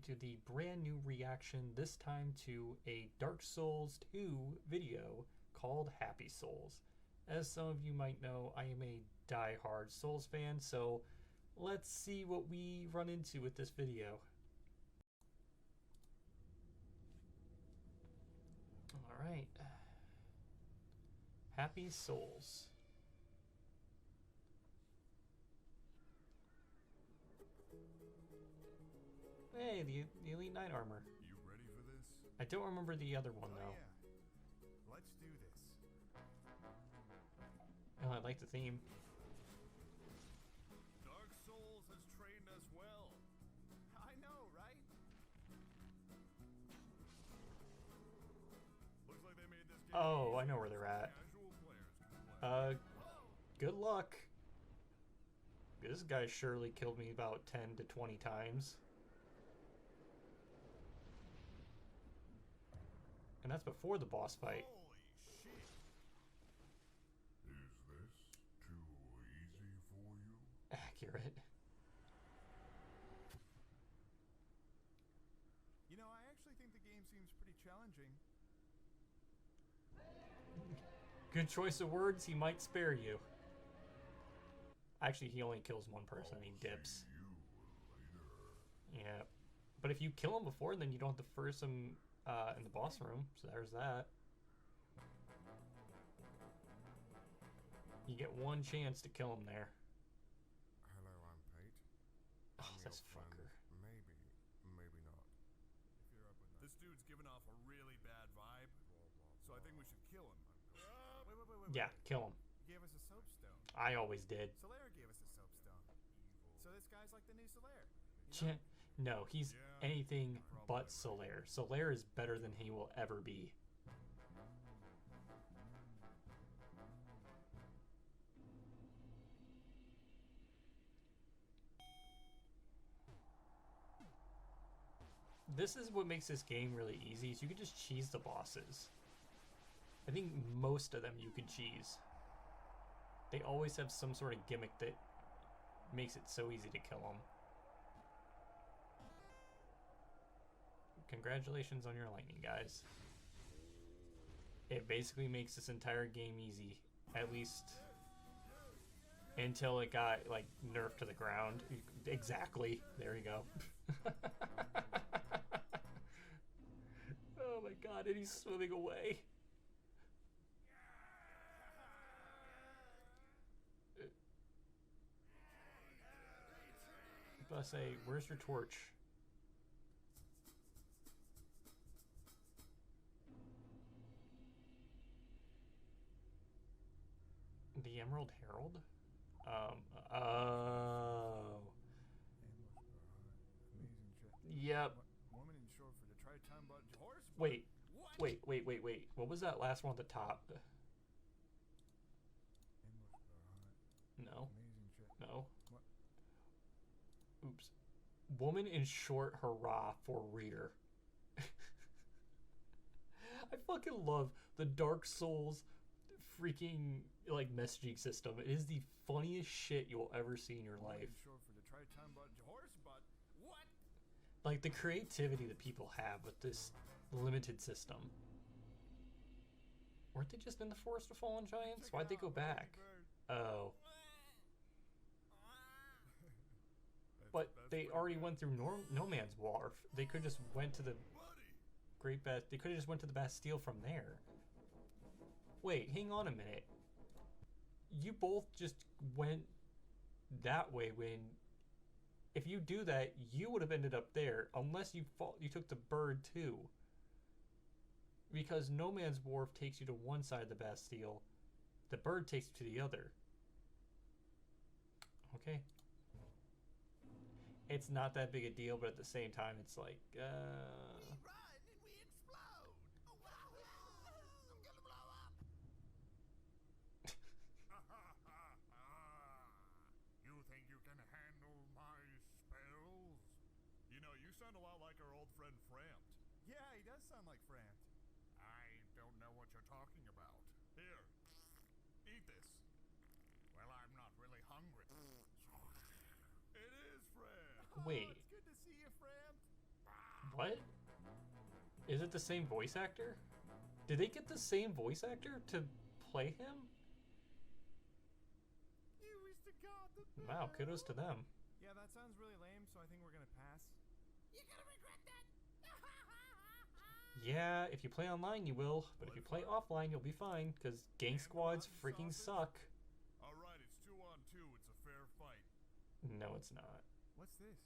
to the brand new reaction, this time to a Dark Souls 2 video called Happy Souls. As some of you might know, I am a die-hard Souls fan, so let's see what we run into with this video. Alright. Happy Souls. Hey, the Elite Knight armor. You ready for this? I don't remember the other one though. Yeah. Let's do this. Oh, I like the theme. Dark Souls has trained us well. I know, right? Looks like they made this game Oh, I easy know where they're for at. casual players to play. Good luck. This guy surely killed me about 10 to 20 times. And that's before the boss fight. Holy shit. Is this too easy for you? Accurate. You know, I actually think the game seems pretty challenging. Good choice of words, he might spare you. Actually, he only kills one person, he dips. See you later. Yeah. But if you kill him before, then you don't have to first him in the boss room, so there's that. You get one chance to kill him there. Hello, I'm Pate. Oh, I'm this your friend. fucker. Maybe not. If you're up with that. This dude's giving off a really bad vibe, so I think we should kill him. Wait. Yeah, kill him. He gave us a soapstone. I always did. Solaire gave us a soapstone. So this guy's like the new Solaire. You know? No, he's anything but Solaire. Solaire is better than he will ever be. This is what makes this game really easy, is you can just cheese the bosses. I think most of them you can cheese. They always have some sort of gimmick that makes it so easy to kill them. Congratulations on your lightning, guys. It basically makes this entire game easy, at least until it got like nerfed to the ground. Exactly. There you go. Oh my god, and he's swimming away. I say, where's your torch? The Emerald Herald? Oh. Amazing shit. Yep. Woman in short for the tri-time button horse. Wait. What? Wait. What was that last one at the top? No. Amazing shit. No. What? Oops. Woman in short, hurrah for reader. I fucking love the Dark Souls freaking like messaging system. It is the funniest shit you'll ever see in your life. Short for the tri-time button horse butt. What? Like the creativity that people have with this limited system. Weren't they just in the Forest of Fallen Giants? Why'd they go back? Oh. But they already went through No Man's Wharf. They could just went to the Great They could have just went to the Bastille from there. Wait, hang on a minute. You both just went that way when... If you do that, you would have ended up there, unless you took the bird too. Because No Man's Wharf takes you to one side of the Bastille. The bird takes you to the other. Okay. It's not that big a deal, but at the same time, it's like, We run and we explode. Oh, wow. I'm gonna blow up. You think you can handle my spells? You know, you sound a lot like our old friend Frampt. Yeah, he does sound like Frampt. I don't know what you're talking about. Here, eat this. Well, I'm not really hungry. It is Frampt. Wait. Oh, it's good to see you, Frampt. Is it the same voice actor? Did they get the same voice actor to play him? Wow, kudos to them. Yeah, that sounds really lame, so I think we're gonna pass. You're gonna regret that. Yeah, if you play online, you will. But if you play offline, you'll be fine, because gang squads freaking suck. Alright, it's 2-on-2. It's a fair fight. No, it's not. What's this?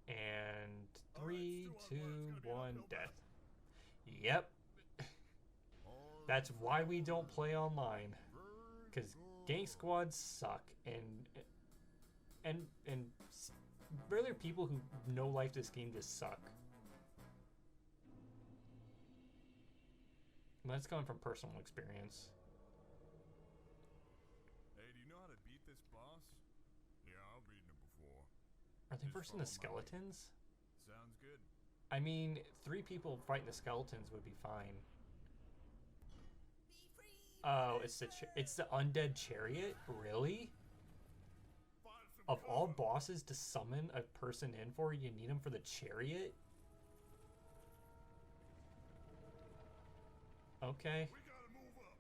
And 3, Alright, 2, 2-on-1. It's gonna be an 1, uphill death. battle. Yep. Alright, That's why we don't play online. very Because good. gang squads suck, and regular people who know life this game just suck. That's coming from personal experience. Hey, do you know how to beat this boss? Yeah, I've beaten him before. Are they Just versing the follow my lead. skeletons? Sounds good. I mean, 3 people fighting the skeletons would be fine. Be free. Oh, it's the undead chariot? Really? Find some Of all cover. bosses to summon a person in for, you need them for the chariot? Okay. We gotta move up.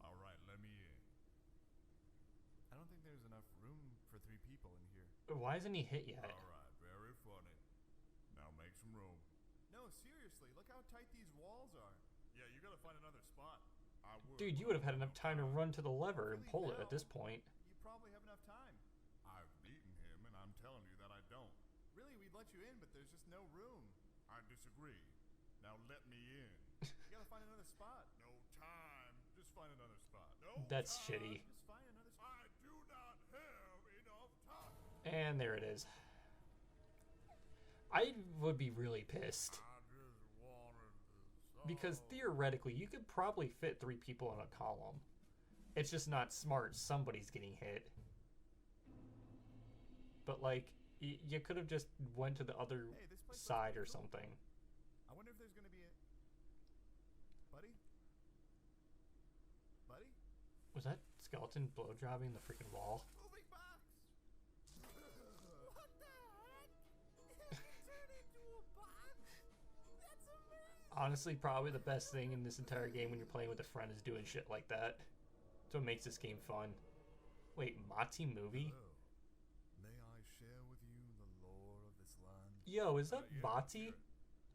Alright, let me in. I don't think there's enough room for 3 people in here. Why hasn't he hit yet? Alright, very funny. Now make some room. No, seriously, look how tight these walls are. Yeah, you gotta find another spot. I would. Dude, you would have had enough time to run to the lever and Really pull it at now? this point. You probably have enough time. I've beaten him, and I'm telling you that I don't. Really, we'd let you in, but there's just no room. I disagree. Now let me in. You gotta find another spot. No time. Just find another spot. No That's time. shitty. Just find another spot. I do not have enough time. And there it is. I would be really pissed. I just wanted to Because solve- theoretically, you could probably fit 3 people in a column. It's just not smart. Somebody's getting hit. But, like, you could have just went to the other Hey, this place looks side pretty or cool. something. I wonder if there's gonna be a... Buddy? Buddy? Was that skeleton blow jobbing the freaking wall? Moving box. What the heck? It turned into a box. That's amazing. Honestly, probably the best thing in this entire game when you're playing with a friend is doing shit like that. That's what makes this game fun. Wait, Mati movie? Hello. May I share with you the lore of this land? Yo, is that yeah, Vati? sure.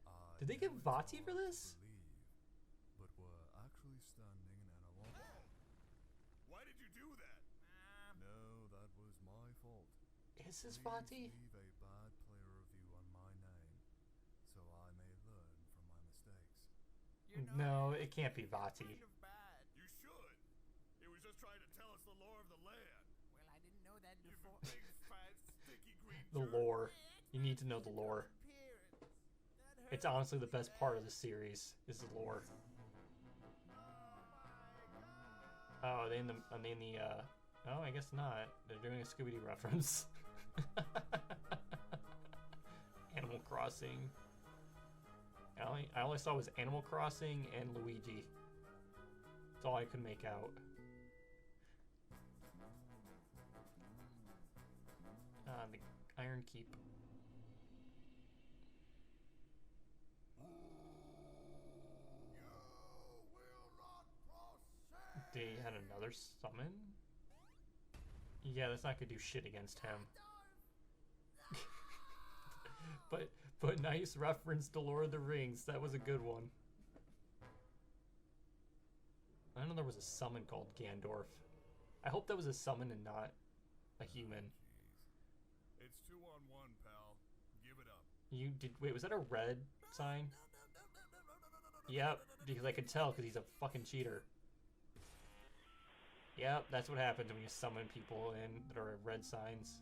I Did they give know it's Vati for hard to this? believe, but we're actually standing in an alarm. Why did you do that? No, that was my fault. Is this Please Vati? leave a bad player review on my name, so I may learn from my mistakes. No, it can't be Vati. Kind of bad. You should. He was just trying to tell us the lore of the land. Well, I didn't know that You before. big fat sticky green The jerk. lore. You need to know the lore. Appearance. That It's hurt honestly the really best part of bad. the series, is the lore. Oh my god. Oh, are they in the, oh, I guess not. They're doing a Scooby-Doo reference. Animal Crossing. I only saw was Animal Crossing and Luigi. That's all I could make out. The Iron Keep. They had another summon? Yeah, that's not gonna do shit against him. But nice reference to Lord of the Rings. That was a good one. I know there was a summon called Gandorf. I hope that was a summon and not a human. Jeez. It's 2-on-1, pal. Give it up. You did wait, was that a red sign? Yep, because I could tell because he's a fucking cheater. Yep, that's what happens when you summon people in that are red signs.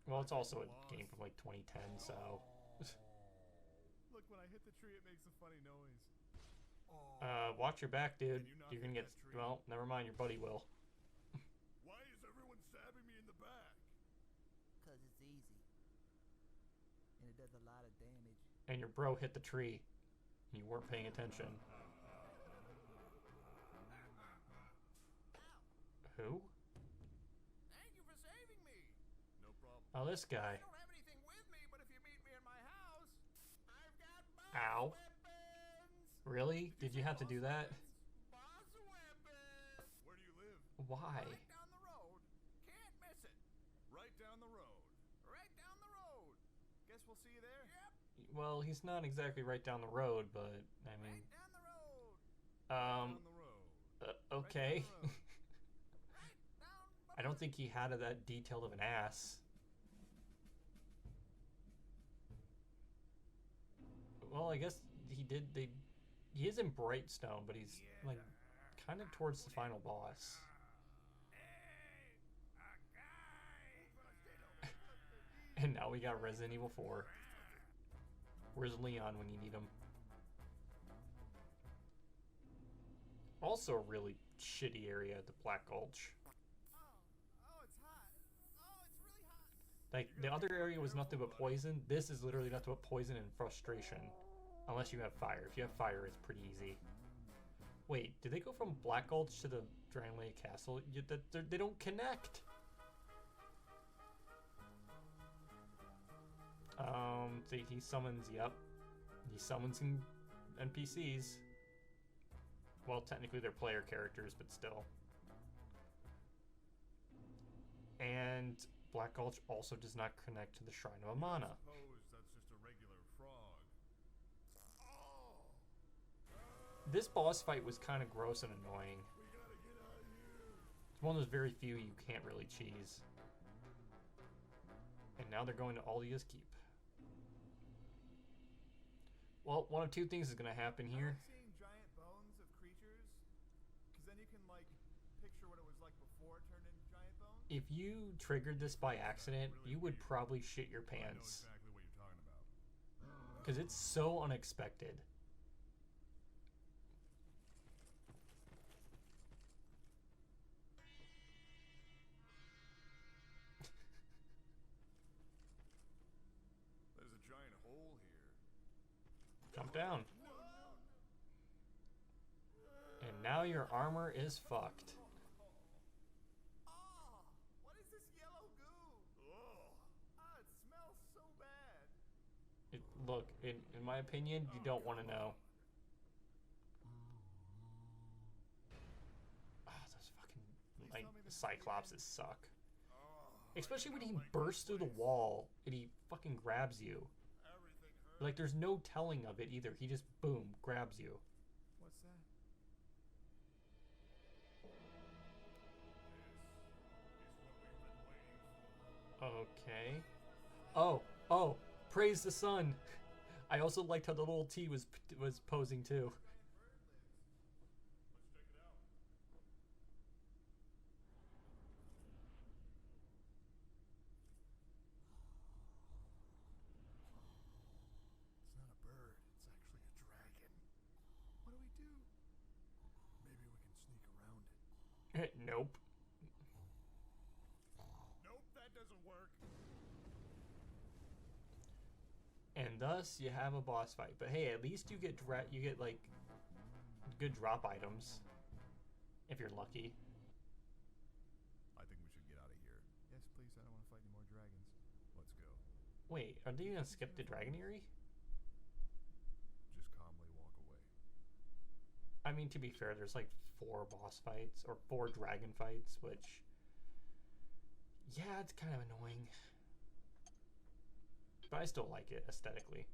Well, it's also a game from like 2010, so. Look, when I hit the tree, it makes a funny noise. Watch your back, dude. Can you not You're gonna hit get. that tree? Well, never mind. Your buddy will. Why is everyone stabbing me in the back? Cause it's easy. And it does a lot of damage. And your bro hit the tree. You weren't paying attention. Who? Thank you for saving me. No problem. Oh, this guy. I don't have anything with me, but if you meet me in my house, I've got boss Ow. weapons. Really? Did you have to do that? Boss weapons. Where do you live? Why? Right down the road. Can't miss it. Right down the road. Right down the road. Guess we'll see you there. Yep. Well, he's not exactly right down the road, but I mean, Right down the road. Down the road. okay. Right down the road. Right down the I don't think he had that detailed of an ass. Well, I guess he did. He is in Brightstone, but he's like kind of towards the final boss. And now we got Resident Evil 4. Where's Leon when you need him? Also a really shitty area, the Black Gulch. Oh, it's hot. Oh, it's really hot. Like, the other area was nothing but poison. This is literally nothing but poison and frustration. Unless you have fire. If you have fire, it's pretty easy. Wait, did they go from Black Gulch to the Dragon Lake Castle? They don't connect! See, he summons, yep. He summons some NPCs. Well, technically they're player characters, but still. And Black Gulch also does not connect to the Shrine of Amana. Suppose that's just a regular frog. This boss fight was kind of gross and annoying. It's one of those very few you can't really cheese. And now they're going to Aldia's Keep. Well, one of two things is going to happen I here. like seeing giant bones of creatures, because then you can like picture what it was like before it turned into giant bones. If you triggered this by accident, you would probably shit your I know pants. exactly what you're talking about. Because it's so unexpected. There's a giant hole here. Jump down. And now your armor is fucked. Oh, what is this yellow goo? Ah, it smells so bad. Look, in my opinion, you don't want to know. Ah, those fucking, like, Cyclopses suck. Especially when he bursts through the wall and he fucking grabs you. Everything hurts. Like, there's no telling of it either. He just, boom, grabs you. What's that? Okay. Oh, praise the sun. I also liked how the little T was posing too. Let's check it out. It's not a bird, it's actually a dragon. What do we do? Maybe we can sneak around it. Nope. Nope, that doesn't work. And thus you have a boss fight. But hey, at least you get like good drop items if you're lucky. I think we should get out of here. Yes, please, I don't want to fight any more dragons. Let's go. Wait, are they gonna skip the Dragonery? Just calmly walk away. I mean, to be fair, there's like 4 boss fights or 4 dragon fights, which, yeah, it's kind of annoying. But I still like it aesthetically.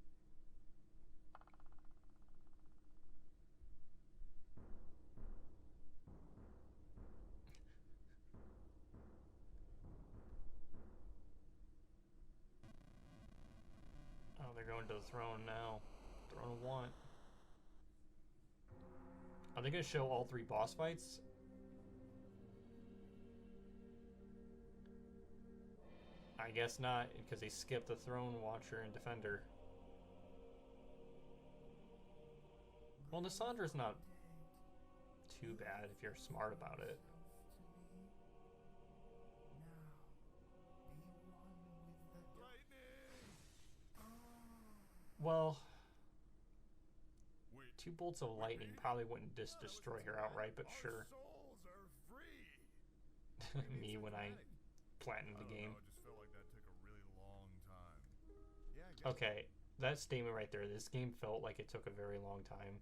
Oh, they're going to the throne now. Throne of Want. Are they going to show all 3 boss fights? I guess not, because they skipped the Throne Watcher and Defender. Well, Nissandra's not too bad if you're smart about it. Well, 2 bolts of lightning probably wouldn't just destroy her outright, but sure. Souls are free. Me when I platinum the game. I just felt like that took a really long time. Yeah, I guess. Okay, that statement right there, this game felt like it took a very long time.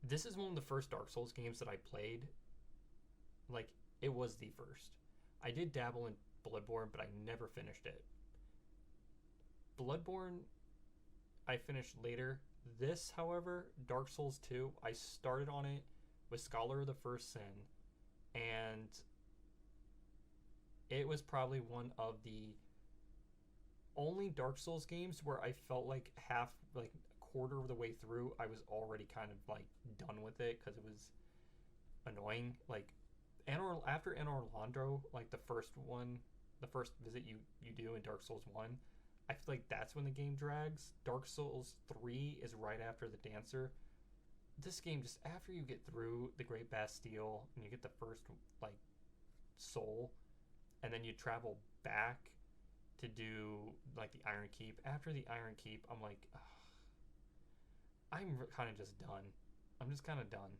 This is one of the first Dark Souls games that I played. Like, it was the first. I did dabble in Bloodborne, but I never finished it. Bloodborne, I finished later. This, however, Dark Souls 2, I started on it with Scholar of the First Sin, and it was probably one of the only Dark Souls games where I felt like a quarter of the way through, I was already kind of like done with it because it was annoying. Like, after Anor Londo, like the first visit you do in Dark Souls 1, I feel like that's when the game drags. Dark Souls 3 is right after the Dancer. This game, just after you get through the Great Bastille and you get the first like soul, and then you travel back to do like the Iron Keep. After the Iron Keep, I'm like, ugh, I'm kind of just done. I'm just kind of done.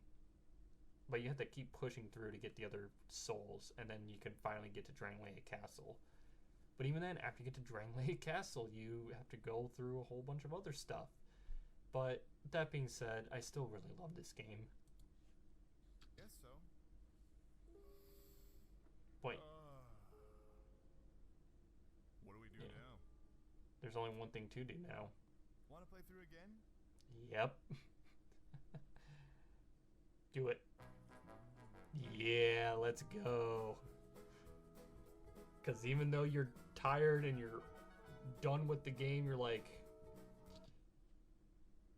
But you have to keep pushing through to get the other souls, and then you can finally get to Drangleic Castle. But even then, after you get to Drangleic Castle, you have to go through a whole bunch of other stuff. But that being said, I still really love this game. Guess so. Wait, What do we do Yeah. now? there's only one thing to do now. Want to play through again? Yep. Do it. Yeah, let's go. Because even though you're tired and you're done with the game, you're like...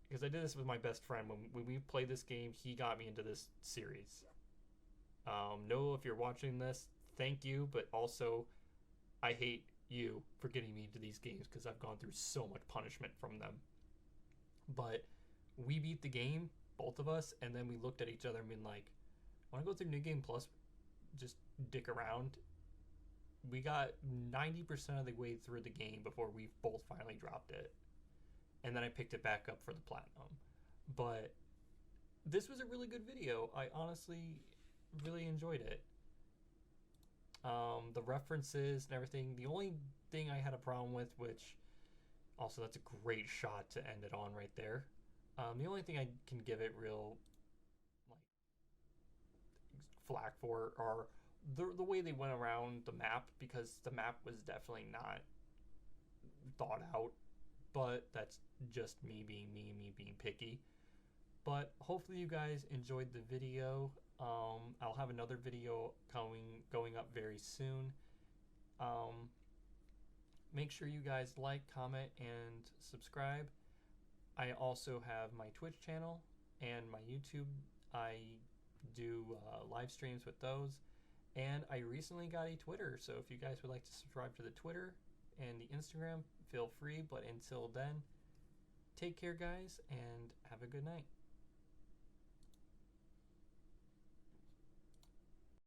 Because I did this with my best friend. When we played this game, he got me into this series. Noah, if you're watching this, thank you. But also, I hate you for getting me into these games because I've gone through so much punishment from them. But we beat the game, both of us, and then we looked at each other and been like, want to go through New Game Plus? Just dick around. We got 90% of the way through the game before we both finally dropped it. And then I picked it back up for the platinum. But this was a really good video. I honestly really enjoyed it. The references and everything. The only thing I had a problem with, which also that's a great shot to end it on right there. The only thing I can give it real like flack for are the way they went around the map, because the map was definitely not thought out. But that's just me being picky. But hopefully you guys enjoyed the video. I'll have another video going up very soon. Make sure you guys like, comment, and subscribe. I also have my Twitch channel and my YouTube. I do live streams with those. And I recently got a Twitter, so if you guys would like to subscribe to the Twitter and the Instagram, feel free. But until then, take care, guys, and have a good night.